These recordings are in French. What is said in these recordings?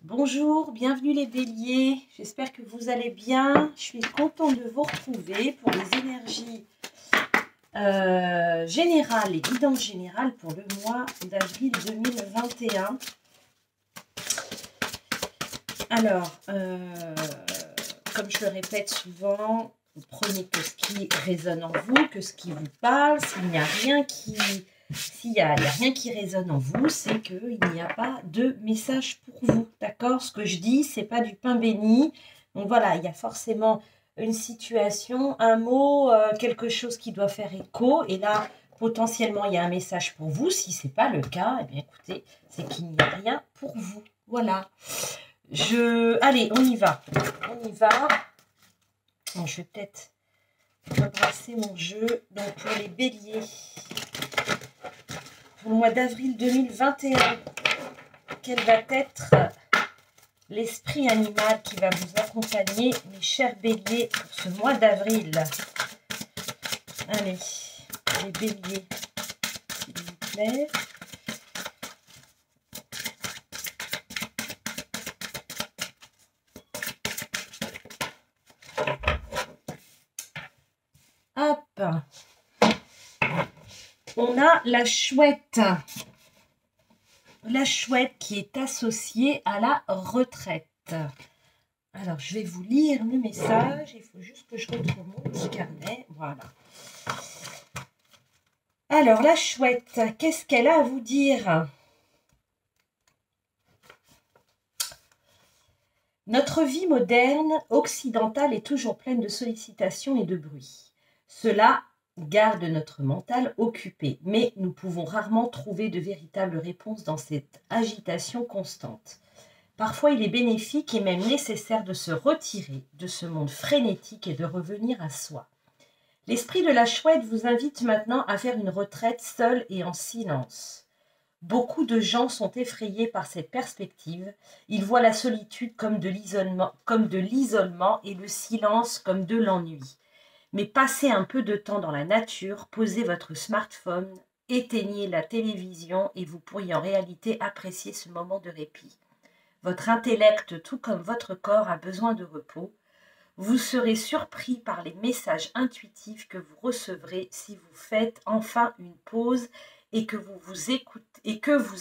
Bonjour, bienvenue les béliers, j'espère que vous allez bien. Je suis contente de vous retrouver pour les énergies générales et guidances générales pour le mois d'avril 2021. Alors, comme je le répète souvent, vous prenez que ce qui résonne en vous, que ce qui vous parle. S'il n'y a rien qui... S'il n'y a rien qui résonne en vous, c'est qu'il n'y a pas de message pour vous, d'accord? Ce que je dis, c'est pas du pain béni. Donc voilà, il y a forcément une situation, un mot, quelque chose qui doit faire écho. Et là, potentiellement, il y a un message pour vous. Si ce n'est pas le cas, eh bien écoutez, c'est qu'il n'y a rien pour vous. Voilà. Allez, on y va. On y va. Bon, je vais peut-être rebrasser mon jeu. Donc pour les béliers. Pour le mois d'avril 2021, quel va être l'esprit animal qui va vous accompagner, mes chers béliers, pour ce mois d'avril? Allez, les béliers, s'il vous plaît. Hop. On a la chouette. La chouette qui est associée à la retraite. Alors, je vais vous lire le message. Il faut juste que je retrouve mon petit carnet. Voilà. Alors, la chouette, qu'est-ce qu'elle a à vous dire? Notre vie moderne, occidentale, est toujours pleine de sollicitations et de bruit. Cela garde notre mental occupé, mais nous pouvons rarement trouver de véritables réponses dans cette agitation constante. Parfois, il est bénéfique et même nécessaire de se retirer de ce monde frénétique et de revenir à soi. L'esprit de la chouette vous invite maintenant à faire une retraite seule et en silence. Beaucoup de gens sont effrayés par cette perspective. Ils voient la solitude comme de l'isolement et le silence comme de l'ennui. Mais passez un peu de temps dans la nature, posez votre smartphone, éteignez la télévision et vous pourriez en réalité apprécier ce moment de répit. Votre intellect, tout comme votre corps, a besoin de repos. Vous serez surpris par les messages intuitifs que vous recevrez si vous faites enfin une pause et que vous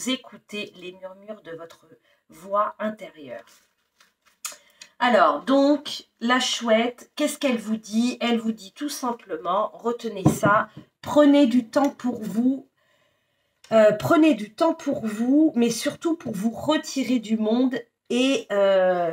écoutez les murmures de votre voix intérieure. Alors, donc, la chouette, qu'est-ce qu'elle vous dit? Elle vous dit tout simplement, retenez ça, prenez du temps pour vous, mais surtout pour vous retirer du monde et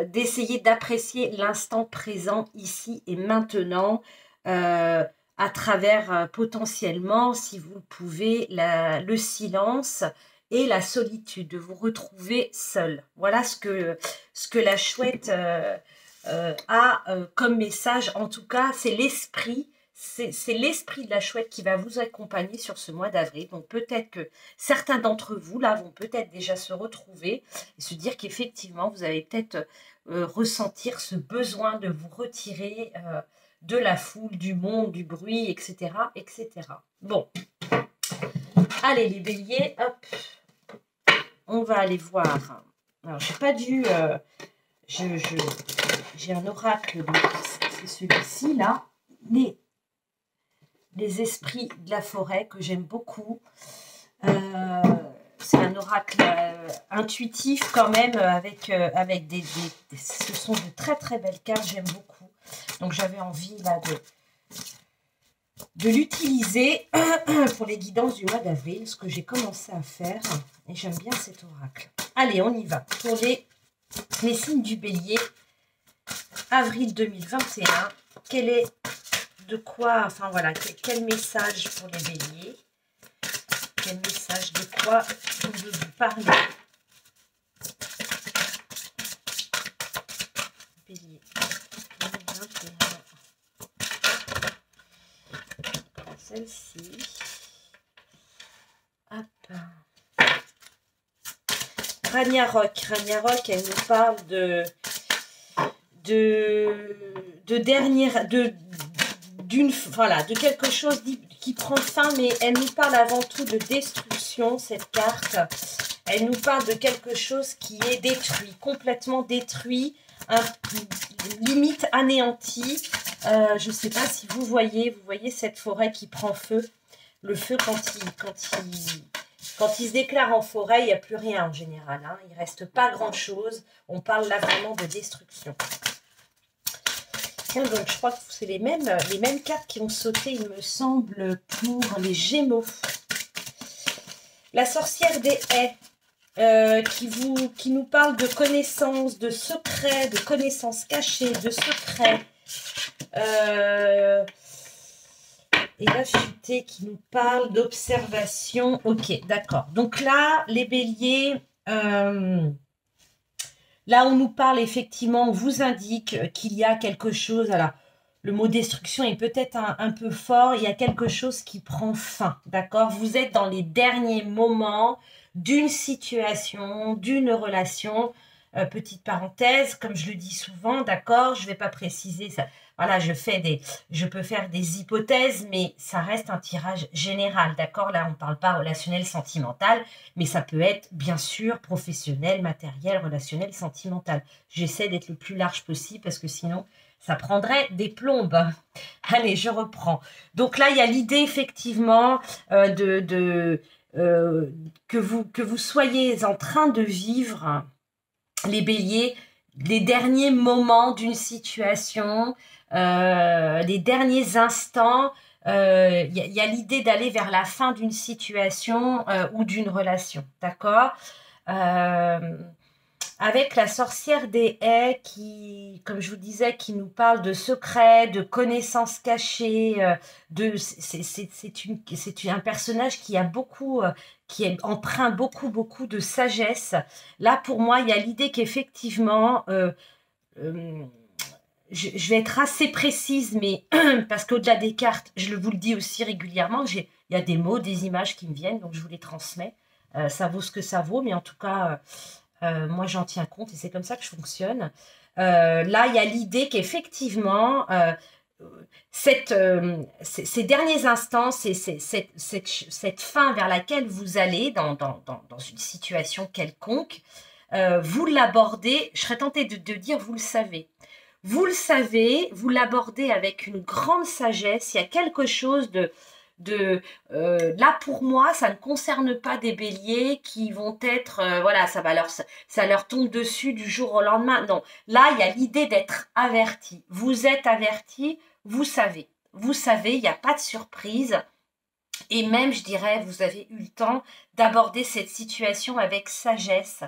d'essayer d'apprécier l'instant présent, ici et maintenant, à travers potentiellement, si vous le pouvez, le silence et la solitude, de vous retrouver seul. Voilà ce que la chouette a comme message. En tout cas, c'est l'esprit. C'est l'esprit de la chouette qui va vous accompagner sur ce mois d'avril. Donc peut-être que certains d'entre vous, là, vont peut-être déjà se retrouver et se dire qu'effectivement, vous allez peut-être ressentir ce besoin de vous retirer de la foule, du monde, du bruit, etc., etc. Bon. Allez, les béliers, hop. On va aller voir. Alors, j'ai pas dû... j'ai un oracle, c'est celui-ci, là. Les esprits de la forêt, que j'aime beaucoup. C'est un oracle intuitif quand même, avec ce sont de très très belles cartes, j'aime beaucoup. Donc, j'avais envie, là, de l'utiliser pour les guidances du mois d'avril, ce que j'ai commencé à faire. Et j'aime bien cet oracle. Allez, on y va. Pour les signes du bélier, avril 2021, quel est de quoi, enfin voilà, quel message pour les béliers? Quel message de quoi on veut vous parler? Bélier 2021. Celle-ci. Hop. Ragnarok, elle nous parle de quelque chose qui prend fin, mais elle nous parle avant tout de destruction, cette carte. Elle nous parle de quelque chose qui est détruit, complètement détruit, limite anéanti. Je ne sais pas si vous voyez cette forêt qui prend feu. Le feu, quand il se déclare en forêt, il n'y a plus rien en général. Hein. Il ne reste pas grand-chose. On parle là vraiment de destruction. Tiens, donc je crois que c'est les mêmes cartes qui ont sauté, il me semble, pour les Gémeaux. La sorcière des haies, qui nous parle de connaissances, de secrets, de connaissances cachées, de secrets. Et la futée qui nous parle d'observation. Ok, d'accord. Donc là, les béliers, là on nous parle effectivement, on vous indique qu'il y a quelque chose. Alors, le mot destruction est peut-être un peu fort. Il y a quelque chose qui prend fin, d'accord? Vous êtes dans les derniers moments d'une situation, d'une relation. Petite parenthèse, comme je le dis souvent, d'accord? Je ne vais pas préciser ça. Voilà, je peux faire des hypothèses, mais ça reste un tirage général, d'accord? Là, on ne parle pas relationnel, sentimental, mais ça peut être, bien sûr, professionnel, matériel, relationnel, sentimental. J'essaie d'être le plus large possible parce que sinon, ça prendrait des plombes. Allez, je reprends. Donc là, il y a l'idée, effectivement, que vous soyez en train de vivre, les béliers, les derniers moments d'une situation, les derniers instants. Il y a l'idée d'aller vers la fin d'une situation ou d'une relation, d'accord? Avec la sorcière des haies qui, comme je vous disais, qui nous parle de secrets, de connaissances cachées, c'est un personnage qui a beaucoup, qui empreint beaucoup de sagesse. Là, pour moi, il y a l'idée qu'effectivement, je vais être assez précise, mais parce qu'au-delà des cartes, je vous le dis aussi régulièrement, il y a des mots, des images qui me viennent, donc je vous les transmets. Ça vaut ce que ça vaut, mais en tout cas... moi, j'en tiens compte et c'est comme ça que je fonctionne. Là, il y a l'idée qu'effectivement, ces derniers instants, cette fin vers laquelle vous allez dans une situation quelconque, vous l'abordez, je serais tentée de dire, vous le savez. Vous le savez, vous l'abordez avec une grande sagesse. Il y a quelque chose là pour moi, ça ne concerne pas des béliers qui vont être, voilà, ça leur tombe dessus du jour au lendemain. Non, là, il y a l'idée d'être averti. Vous êtes averti, vous savez, il n'y a pas de surprise. Et même, je dirais, vous avez eu le temps d'aborder cette situation avec sagesse,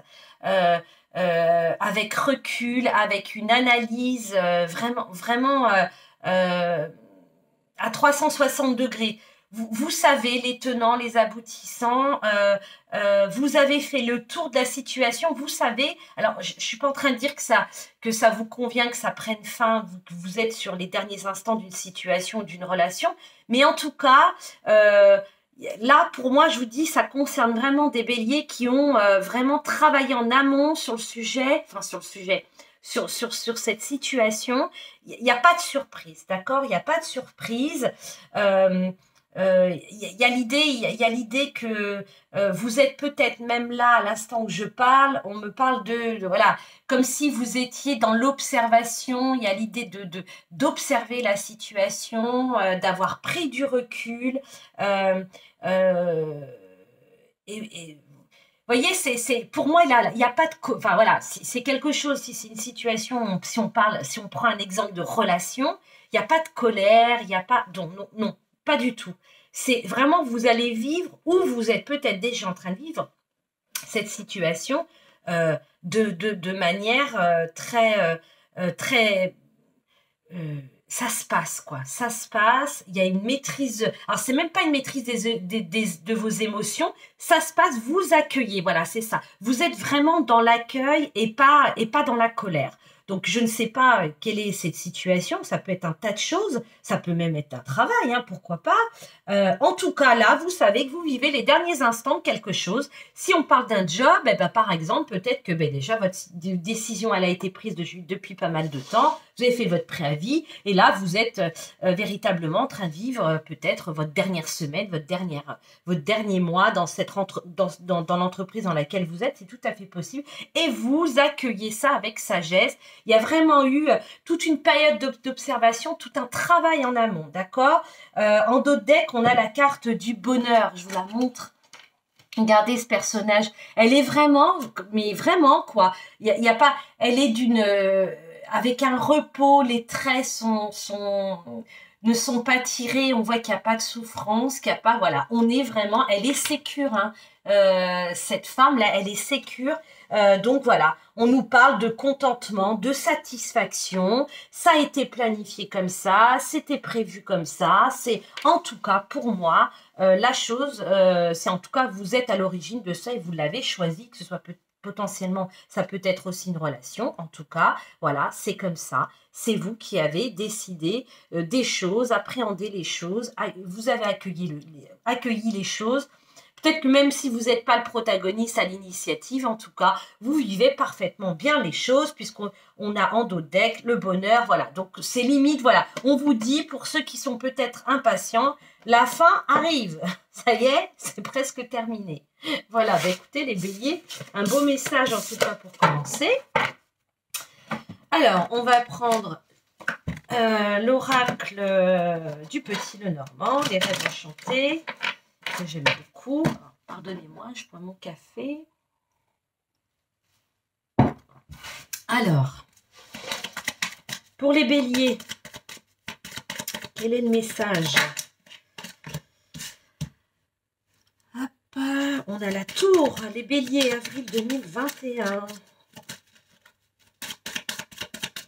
avec recul, avec une analyse vraiment à 360 degrés. Vous savez les tenants, les aboutissants, vous avez fait le tour de la situation, vous savez, alors je ne suis pas en train de dire que ça vous convient, que ça prenne fin, que vous êtes sur les derniers instants d'une situation, d'une relation, mais en tout cas, là pour moi je vous dis, ça concerne vraiment des béliers qui ont vraiment travaillé en amont sur le sujet, sur cette situation. Il n'y a pas de surprise, d'accord? Il n'y a pas de surprise. Il y a l'idée que vous êtes peut-être même là à l'instant où je parle, on me parle voilà, comme si vous étiez dans l'observation. Il y a l'idée d'observer la situation, d'avoir pris du recul. Vous voyez, pour moi, il n'y a pas de... Enfin, voilà, c'est quelque chose, si c'est une situation, si on prend un exemple de relation, il n'y a pas de colère, il n'y a pas... Non, pas du tout. C'est vraiment, vous allez vivre, ou vous êtes peut-être déjà en train de vivre, cette situation de manière très... ça se passe, quoi. Ça se passe, il y a une maîtrise... Alors, c'est même pas une maîtrise de vos émotions, ça se passe, vous accueillez, voilà, c'est ça. Vous êtes vraiment dans l'accueil et pas dans la colère. Donc, je ne sais pas quelle est cette situation. Ça peut être un tas de choses. Ça peut même être un travail, hein, pourquoi pas. En tout cas, là, vous savez que vous vivez les derniers instants de quelque chose. Si on parle d'un job, eh ben, par exemple, peut-être que déjà votre décision elle a été prise depuis pas mal de temps. Vous avez fait votre préavis et là, vous êtes véritablement en train de vivre peut-être votre dernière semaine, votre dernier mois dans dans l'entreprise dans laquelle vous êtes. C'est tout à fait possible. Et vous accueillez ça avec sagesse. Il y a vraiment eu toute une période d'observation, tout un travail en amont, d'accord? En dos de deck, on a la carte du bonheur. Je vous la montre. Regardez ce personnage. Elle est vraiment, mais vraiment, quoi. Il y a pas, elle est avec un repos, les traits ne sont pas tirés, on voit qu'il n'y a pas de souffrance, qu'il n'y a pas, voilà, on est vraiment, elle est sécure, hein. Cette femme-là, elle est sécure. Donc voilà, on nous parle de contentement, de satisfaction, ça a été planifié comme ça, c'était prévu comme ça, c'est en tout cas pour moi, la chose, c'est en tout cas vous êtes à l'origine de ça et vous l'avez choisi, que ce soit potentiellement, ça peut être aussi une relation, en tout cas, voilà, c'est comme ça, c'est vous qui avez décidé des choses, appréhendé les choses, vous avez accueilli les choses. Peut-être que même si vous n'êtes pas le protagoniste à l'initiative, en tout cas, vous vivez parfaitement bien les choses puisqu'on a en dos de deck le bonheur, voilà. Donc, c'est limite, voilà. On vous dit, pour ceux qui sont peut-être impatients, la fin arrive. Ça y est, c'est presque terminé. Voilà, bah écoutez les béliers, un beau message en tout cas pour commencer. Alors, on va prendre l'oracle du Petit Lenormand, les rêves enchantés, que j'aime beaucoup. Pardonnez-moi, je bois mon café. Alors, pour les béliers, quel est le message? Hop, on a la tour, les béliers, avril 2021.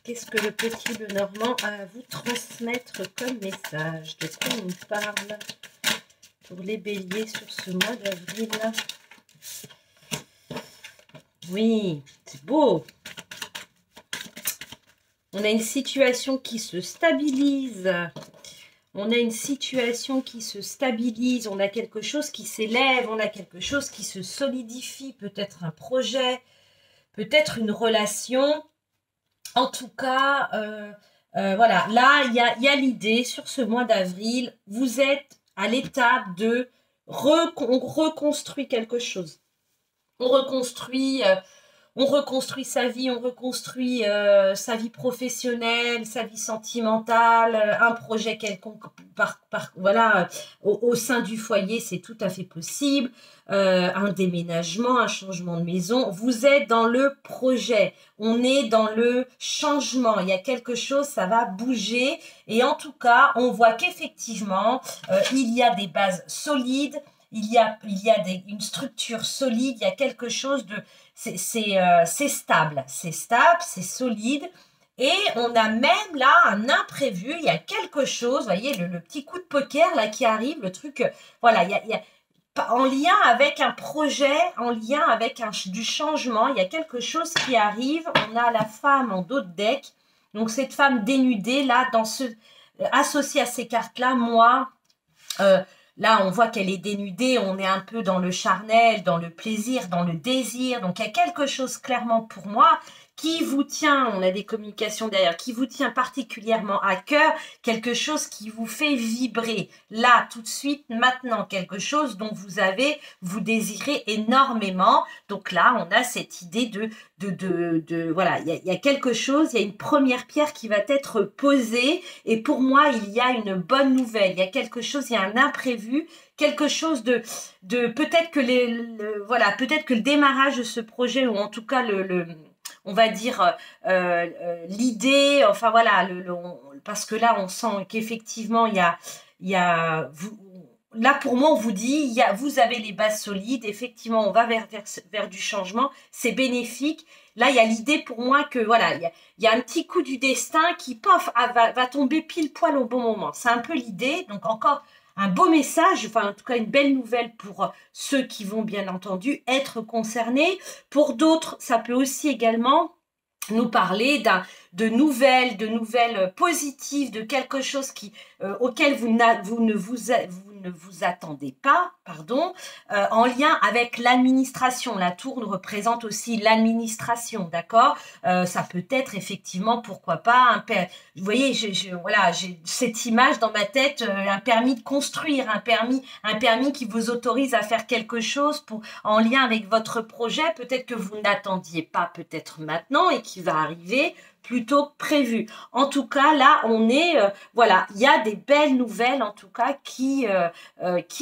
Qu'est-ce que le Petit Lenormand a à vous transmettre comme message? De quoi on nous parle pour les béliers sur ce mois d'avril? Oui, c'est beau. On a une situation qui se stabilise. On a une situation qui se stabilise. On a quelque chose qui s'élève. On a quelque chose qui se solidifie. Peut-être un projet, peut-être une relation. En tout cas, voilà. Là, il y a l'idée sur ce mois d'avril. Vous êtes à l'étape de on reconstruit quelque chose. On reconstruit sa vie, on reconstruit sa vie professionnelle, sa vie sentimentale, un projet quelconque, voilà, au sein du foyer, c'est tout à fait possible. Un déménagement, un changement de maison. Vous êtes dans le projet, on est dans le changement. Il y a quelque chose, ça va bouger. Et en tout cas, on voit qu'effectivement, il y a des bases solides. Il y a une structure solide, il y a quelque chose de... C'est stable, c'est solide. Et on a même là un imprévu, il y a quelque chose, vous voyez, le petit coup de poker là qui arrive, le truc, voilà, il y a en lien avec un projet, en lien avec du changement, il y a quelque chose qui arrive. On a la femme en dos de deck, donc cette femme dénudée là, associée à ces cartes-là, moi... là, on voit qu'elle est dénudée, on est un peu dans le charnel, dans le plaisir, dans le désir. Donc, il y a quelque chose clairement pour moi qui vous tient, on a des communications derrière, qui vous tient particulièrement à cœur, quelque chose qui vous fait vibrer. Là, tout de suite, maintenant, quelque chose dont vous désirez énormément. Donc là, on a cette idée voilà, il y a quelque chose, il y a une première pierre qui va être posée. Et pour moi, il y a une bonne nouvelle. Il y a quelque chose, il y a un imprévu, quelque chose de peut-être que voilà, peut-être que le démarrage de ce projet, ou en tout cas on va dire l'idée, enfin voilà, parce que là on sent qu'effectivement il y a là pour moi on vous dit, vous avez les bases solides, effectivement on va vers du changement, c'est bénéfique. Là il y a l'idée pour moi que voilà, il y a un petit coup du destin qui va tomber pile poil au bon moment. C'est un peu l'idée, donc encore un beau message, enfin en tout cas une belle nouvelle pour ceux qui vont bien entendu être concernés. Pour d'autres, ça peut aussi également nous parler de nouvelles positives, de quelque chose auquel vous ne vous attendez pas, pardon, en lien avec l'administration. La tour représente aussi l'administration, d'accord? Ça peut être effectivement, pourquoi pas, vous voyez, voilà, j'ai cette image dans ma tête, un permis de construire, un permis qui vous autorise à faire quelque chose en lien avec votre projet, peut-être que vous n'attendiez pas, peut-être maintenant, et qui va arriver plus tôt que prévu. En tout cas, là, on est, voilà, il y a des belles nouvelles, en tout cas, qui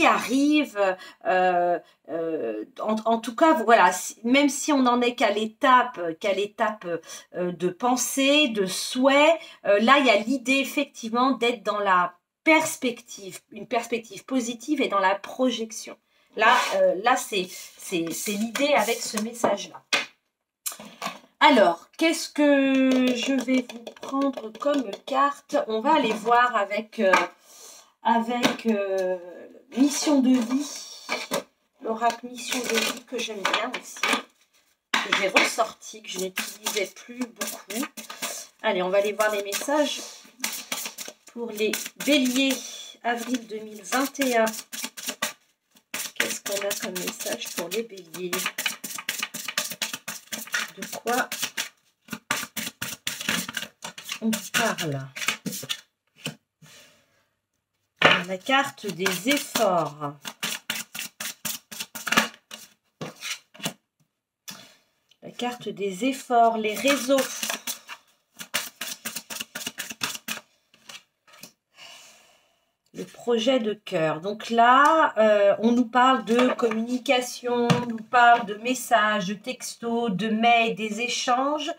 arrivent. En tout cas, voilà, même si on n'en est qu'à l'étape de pensée, de souhait, là, il y a l'idée, effectivement, d'être dans la perspective, une perspective positive et dans la projection. Là, c'est l'idée avec ce message-là. Alors, qu'est-ce que je vais vous prendre comme carte? On va aller voir avec Mission de vie, l'oracle Mission de vie que j'aime bien aussi, que j'ai ressorti, que je n'utilisais plus beaucoup. Allez, on va aller voir les messages pour les béliers, avril 2021. Qu'est-ce qu'on a comme message pour les béliers? De quoi on parle? La carte des efforts. La carte des efforts, les réseaux. Le projet de cœur. Donc là, on nous parle de communication, on nous parle de messages, de textos, de mails, des échanges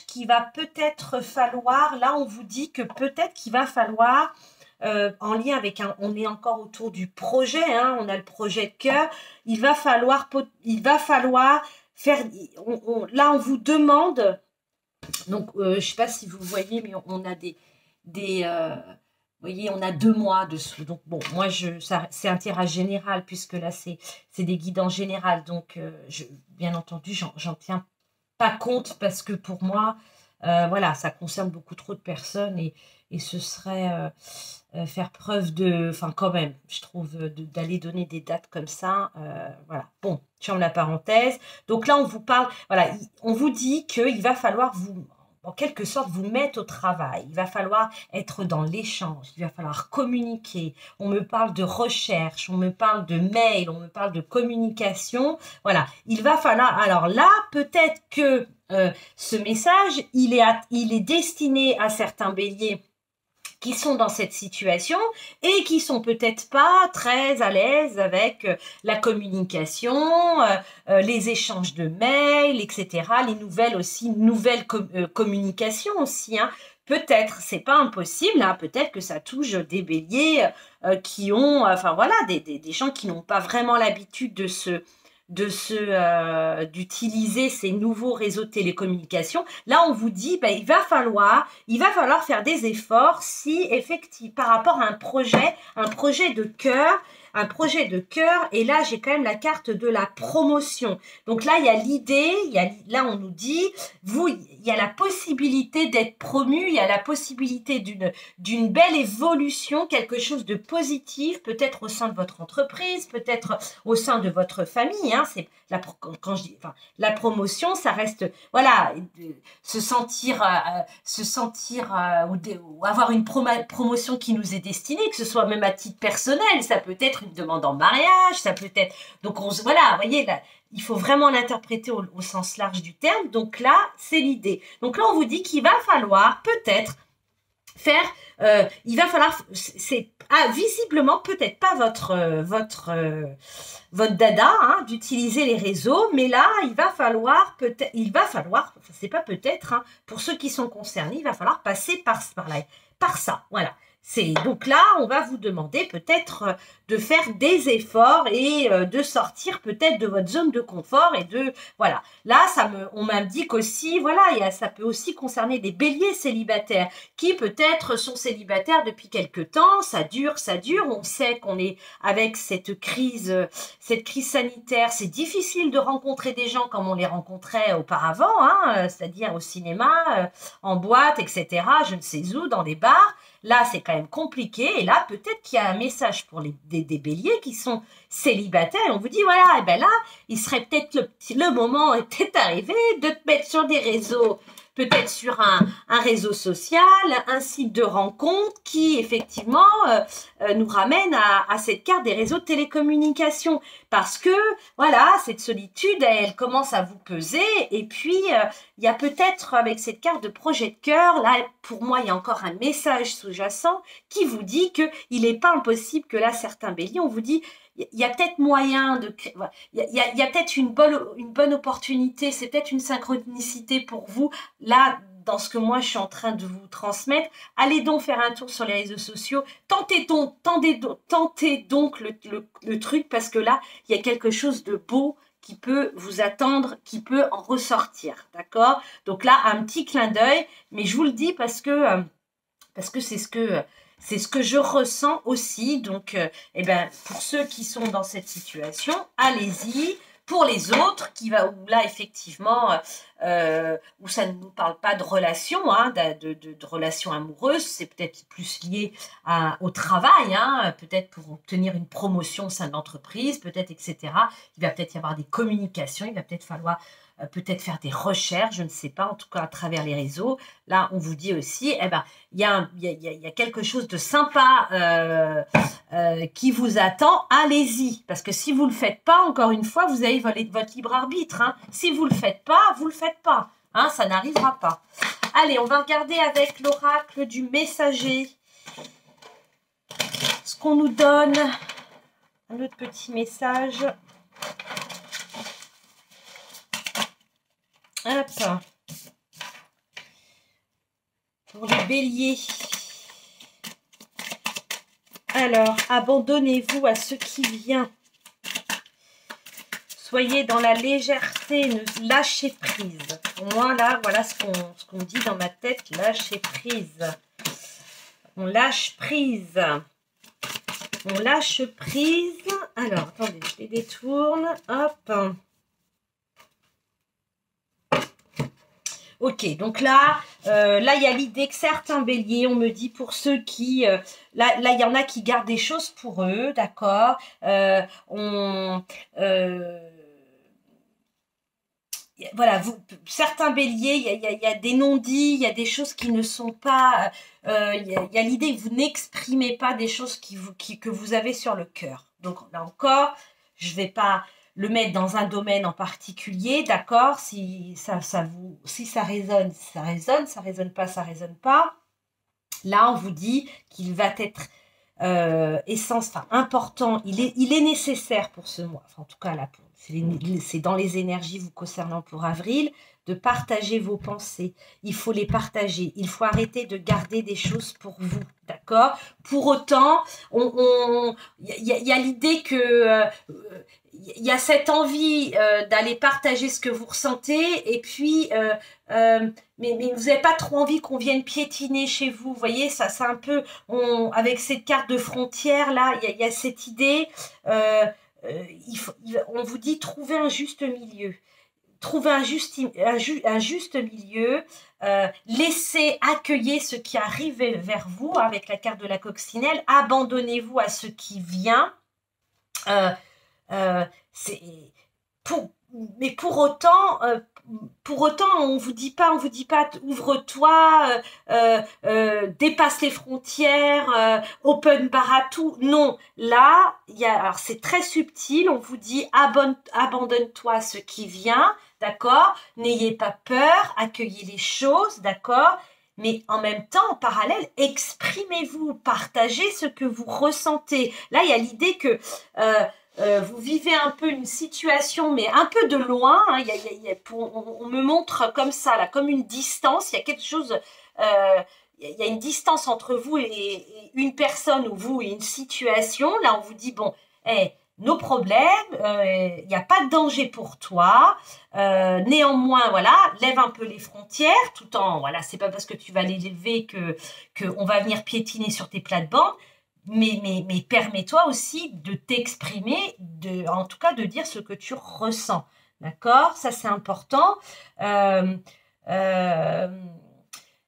qu'il va peut-être falloir. Là, on vous dit que peut-être qu'il va falloir, en lien avec on est encore autour du projet, hein, on a le projet de cœur. Il va falloir faire. Là, on vous demande. Donc, je ne sais pas si vous voyez, mais on a vous voyez, on a 2 mois dessous. Donc, bon, moi, c'est un tirage général, puisque là, c'est des guides en général. Donc, bien entendu, j'en tiens pas compte, parce que pour moi, voilà, ça concerne beaucoup trop de personnes, et ce serait faire preuve de... Enfin, quand même, je trouve, d'aller donner des dates comme ça. Voilà. Bon, je ferme la parenthèse. Donc là, on vous parle... Voilà, on vous dit qu'il va falloir en quelque sorte, vous mettre au travail. Il va falloir être dans l'échange, il va falloir communiquer. On me parle de recherche, on me parle de mail, on me parle de communication. Voilà, il va falloir... Alors là, peut-être que ce message, il est destiné à certains béliers qui sont dans cette situation et qui sont peut-être pas très à l'aise avec la communication, les échanges de mails, etc. Les nouvelles communications aussi, hein. Peut-être, c'est pas impossible, hein, peut-être que ça touche des béliers qui ont, enfin voilà, des gens qui n'ont pas vraiment l'habitude d'utiliser ces nouveaux réseaux de télécommunications. Là, on vous dit, ben, il va falloir faire des efforts si effectivement, par rapport à un projet de cœur, et là, j'ai quand même la carte de la promotion. Donc là, il y a l'idée, là, on nous dit, il y a la possibilité d'être promu, il y a la possibilité d'une belle évolution, quelque chose de positif, peut-être au sein de votre entreprise, peut-être au sein de votre famille, hein. C'est quand je dis, enfin, la promotion, ça reste, voilà, se sentir ou avoir une promotion qui nous est destinée, que ce soit même à titre personnel, ça peut être une demande en mariage, ça peut être, donc voilà, vous voyez, là, il faut vraiment l'interpréter au sens large du terme. Donc là, c'est l'idée. Donc là, on vous dit qu'il va falloir peut-être faire, c'est visiblement peut-être pas votre dada, hein, d'utiliser les réseaux, mais là, il va falloir, c'est pas peut-être, hein, pour ceux qui sont concernés, il va falloir passer par ça, voilà. Donc là, on va vous demander peut-être de faire des efforts et de sortir peut-être de votre zone de confort et de voilà. Là, on m'indique aussi, voilà, ça peut aussi concerner des béliers célibataires qui peut-être sont célibataires depuis quelque temps. Ça dure. On sait qu'on est avec cette crise sanitaire. C'est difficile de rencontrer des gens comme on les rencontrait auparavant, hein, c'est-à-dire au cinéma, en boîte, etc. Je ne sais où, dans des bars. Là, c'est quand même compliqué. Et là, peut-être qu'il y a un message pour des béliers qui sont célibataires. Et on vous dit, voilà, et ben là, il serait peut-être le moment est peut-être arrivé de te mettre sur des réseaux, peut-être sur un réseau social, un site de rencontre qui, effectivement, nous ramène à cette carte des réseaux de télécommunications. Parce que, voilà, cette solitude, elle commence à vous peser. Et puis, il y a peut-être, avec cette carte de projet de cœur, là, pour moi, il y a encore un message sous-jacent qui vous dit qu'il n'est pas impossible que là, certains béliers, on vous dit, il y a peut-être moyen de créer, il y a peut-être une bonne opportunité, c'est peut-être une synchronicité pour vous. Là, dans ce que moi, je suis en train de vous transmettre, allez donc faire un tour sur les réseaux sociaux, tentez donc le truc, parce que là, il y a quelque chose de beau qui peut vous attendre, qui peut en ressortir, d'accord? Donc là, un petit clin d'œil, mais je vous le dis parce que c'est ce que je ressens aussi. Donc, eh ben, pour ceux qui sont dans cette situation, allez-y. Pour les autres, où là, effectivement, où ça ne nous parle pas de relation, hein, de relation amoureuse, c'est peut-être plus lié au travail, hein, peut-être pour obtenir une promotion au sein de l'entreprise, peut-être, etc. Il va peut-être y avoir des communications, il va peut-être falloir peut-être faire des recherches, je ne sais pas, en tout cas à travers les réseaux. Là, on vous dit aussi, eh ben, il y a quelque chose de sympa qui vous attend, allez-y. Parce que si vous ne le faites pas, encore une fois, vous avez votre libre arbitre. Hein. Si vous ne le faites pas, vous ne le faites pas. Hein, ça n'arrivera pas. Allez, on va regarder avec l'oracle du messager ce qu'on nous donne. Un autre petit message. Hop. Pour les béliers. Alors, abandonnez-vous à ce qui vient. Soyez dans la légèreté, ne lâchez prise. Pour moi, là, voilà ce qu'on dit dans ma tête, lâchez prise. On lâche prise. On lâche prise. Alors, attendez, je les détourne. Hop. Ok, donc là, il y a l'idée que certains béliers, on me dit pour ceux qui... là, il y en a qui gardent des choses pour eux, d'accord. Voilà, certains béliers, il y a des non-dits, il y a des choses qui ne sont pas... il y a l'idée que vous n'exprimez pas des choses que vous avez sur le cœur. Donc là encore, je ne vais pas le mettre dans un domaine en particulier, d'accord, si ça résonne, ça résonne, ça résonne pas. Là, on vous dit qu'il va être important, il est nécessaire pour ce mois, enfin, en tout cas là, c'est dans les énergies vous concernant pour avril, de partager vos pensées. Il faut les partager. Il faut arrêter de garder des choses pour vous, d'accord? Pour autant, il y a l'idée que il y a cette envie d'aller partager ce que vous ressentez, et puis mais vous n'avez pas trop envie qu'on vienne piétiner chez vous. Vous voyez, ça c'est un peu avec cette carte de frontière là, il y a cette idée. On vous dit trouver un juste milieu. Trouver un juste milieu, laissez accueillir ce qui arrive vers vous avec la carte de la coccinelle, abandonnez-vous à ce qui vient. Mais pour autant, on vous dit pas, ouvre-toi, dépasse les frontières, open bar à tout. Non, là, alors c'est très subtil. On vous dit abandonne-toi à ce qui vient, d'accord. N'ayez pas peur, accueillez les choses, d'accord. Mais en même temps, en parallèle, exprimez-vous, partagez ce que vous ressentez. Là, il y a l'idée que vous vivez un peu une situation, mais un peu de loin. Hein, on me montre comme ça, là, comme une distance. Il y a quelque chose. y a une distance entre vous et une personne ou vous et une situation. Là, on vous dit, bon, nos problèmes, il n'y a pas de danger pour toi. Néanmoins, voilà, lève un peu les frontières, tout en, voilà, c'est pas parce que tu vas les lever que on va venir piétiner sur tes plates-bandes. Mais permets-toi aussi de t'exprimer, en tout cas de dire ce que tu ressens. D'accord? Ça, c'est important. Euh, euh,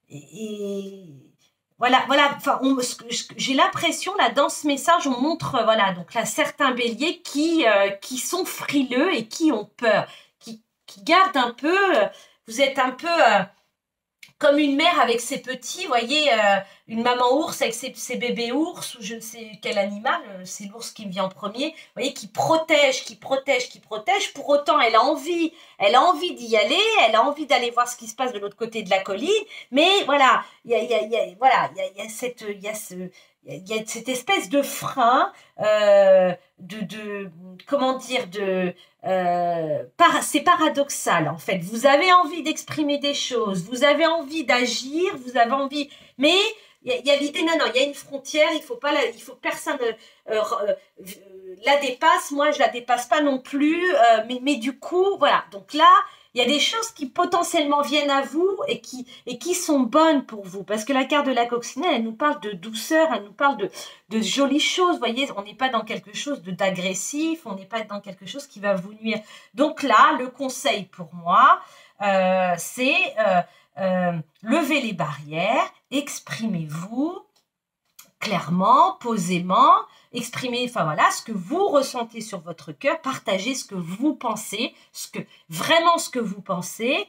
et voilà, voilà. Enfin, j'ai l'impression, là, dans ce message, on montre, voilà, donc là, certains béliers qui sont frileux et qui ont peur, qui gardent un peu, vous êtes un peu comme une mère avec ses petits, vous voyez, une maman ours avec ses bébés ours, ou je ne sais quel animal, c'est l'ours qui me vient en premier, vous voyez, qui protège, qui protège, qui protège. Pour autant, elle a envie d'y aller, elle a envie d'aller voir ce qui se passe de l'autre côté de la colline, mais voilà, il y a cette espèce de frein, comment dire, c'est paradoxal en fait. Vous avez envie d'exprimer des choses, vous avez envie d'agir, vous avez envie, mais il y a l'idée, non, il y a une frontière, il faut que personne la dépasse, moi je la dépasse pas non plus, mais du coup, voilà, donc là, il y a des choses qui potentiellement viennent à vous et qui sont bonnes pour vous. Parce que la carte de la coccinelle, elle nous parle de douceur, elle nous parle de jolies choses. Vous voyez, on n'est pas dans quelque chose d'agressif, on n'est pas dans quelque chose qui va vous nuire. Donc là, le conseil pour moi, c'est lever les barrières, exprimez-vous clairement, posément, exprimez, enfin voilà, ce que vous ressentez sur votre cœur, partagez ce que vous pensez, vraiment ce que vous pensez,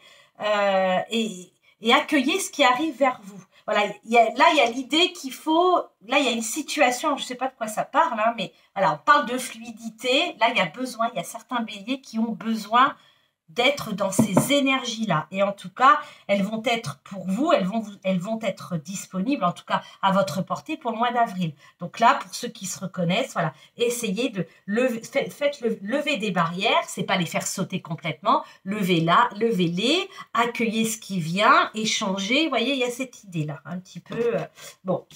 et accueillez ce qui arrive vers vous. Voilà, là il y a l'idée qu'il faut, là il y a une situation, je ne sais pas de quoi ça parle, hein, mais voilà, on parle de fluidité, là il y a certains béliers qui ont besoin d'être dans ces énergies-là. Et en tout cas, elles vont être pour vous, elles vont être disponibles, en tout cas à votre portée pour le mois d'avril. Donc là, pour ceux qui se reconnaissent, voilà, essayez de lever des barrières, c'est pas les faire sauter complètement, levez-les, accueillez ce qui vient, échangez. Vous voyez, il y a cette idée-là, un petit peu. Bon,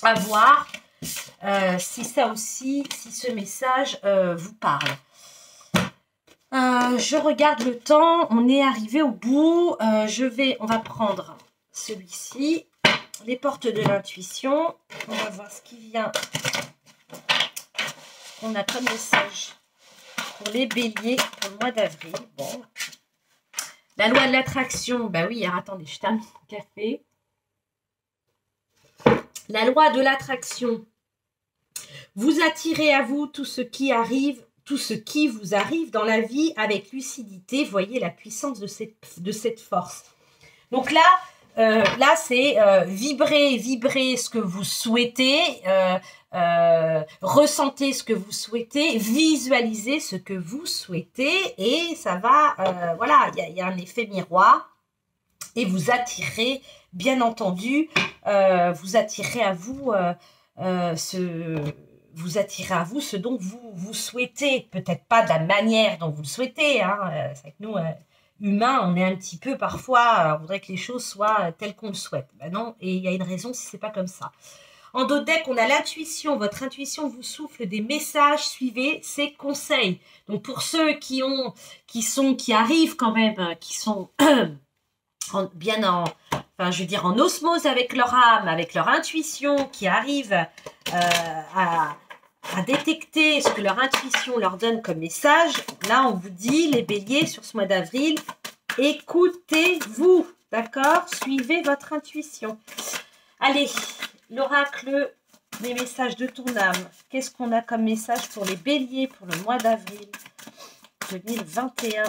à voir si ça aussi, si ce message vous parle. Je regarde le temps, on est arrivé au bout. On va prendre celui-ci, les portes de l'intuition. On va voir ce qui vient. On a comme message pour les béliers pour le mois d'avril. Bon. La loi de l'attraction, bah oui, alors attendez, je termine mon café. La loi de l'attraction. Vous attirez à vous tout ce qui arrive, tout ce qui vous arrive dans la vie avec lucidité. Voyez la puissance de cette force. Donc là c'est vibrer ce que vous souhaitez, ressentez ce que vous souhaitez, visualisez ce que vous souhaitez, et ça va, voilà, il y a un effet miroir, et vous attirez, bien entendu, vous attirez à vous ce dont vous souhaitez, peut-être pas de la manière dont vous le souhaitez, hein. C'est que nous, humains, on est un petit peu parfois, on voudrait que les choses soient telles qu'on le souhaite. Ben non, et il y a une raison si c'est pas comme ça. En dos de deck, on a l'intuition, votre intuition vous souffle des messages, suivez ses conseils. Donc pour ceux qui arrivent quand même, qui sont en osmose avec leur âme, avec leur intuition, qui arrivent à détecter ce que leur intuition leur donne comme message. Là, on vous dit, les béliers, sur ce mois d'avril, écoutez-vous, d'accord? Suivez votre intuition. Allez, l'oracle, les messages de ton âme. Qu'est-ce qu'on a comme message pour les béliers pour le mois d'avril 2021?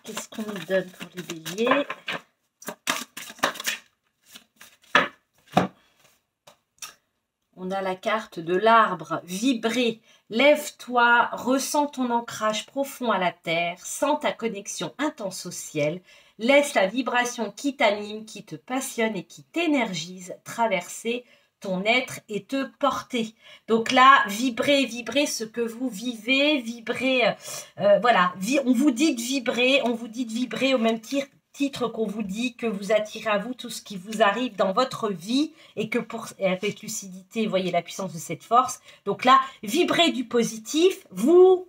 Qu'est-ce qu'on nous donne pour les béliers? On a la carte de l'arbre, vibrer, lève-toi, ressens ton ancrage profond à la terre, sens ta connexion intense au ciel, laisse la vibration qui t'anime, qui te passionne et qui t'énergise traverser ton être et te porter. Donc là, vibrez ce que vous vivez, vibrez, voilà, on vous dit de vibrer au même titre qu'on vous dit que vous attirez à vous tout ce qui vous arrive dans votre vie et que avec lucidité, voyez la puissance de cette force. Donc là, vibrez du positif, vous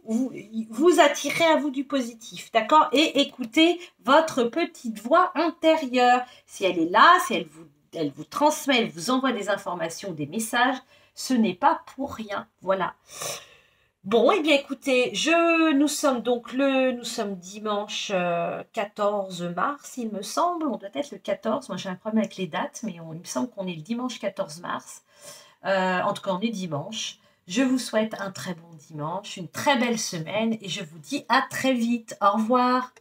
attirez à vous du positif, d'accord? Et écoutez votre petite voix intérieure. Si elle est là, si elle vous transmet, elle vous envoie des informations, des messages, ce n'est pas pour rien. Voilà. Bon, eh bien écoutez, nous sommes dimanche 14 mars, il me semble. On doit être le 14. Moi, j'ai un problème avec les dates, mais il me semble qu'on est le dimanche 14 mars. En tout cas, on est dimanche. Je vous souhaite un très bon dimanche, une très belle semaine et je vous dis à très vite. Au revoir.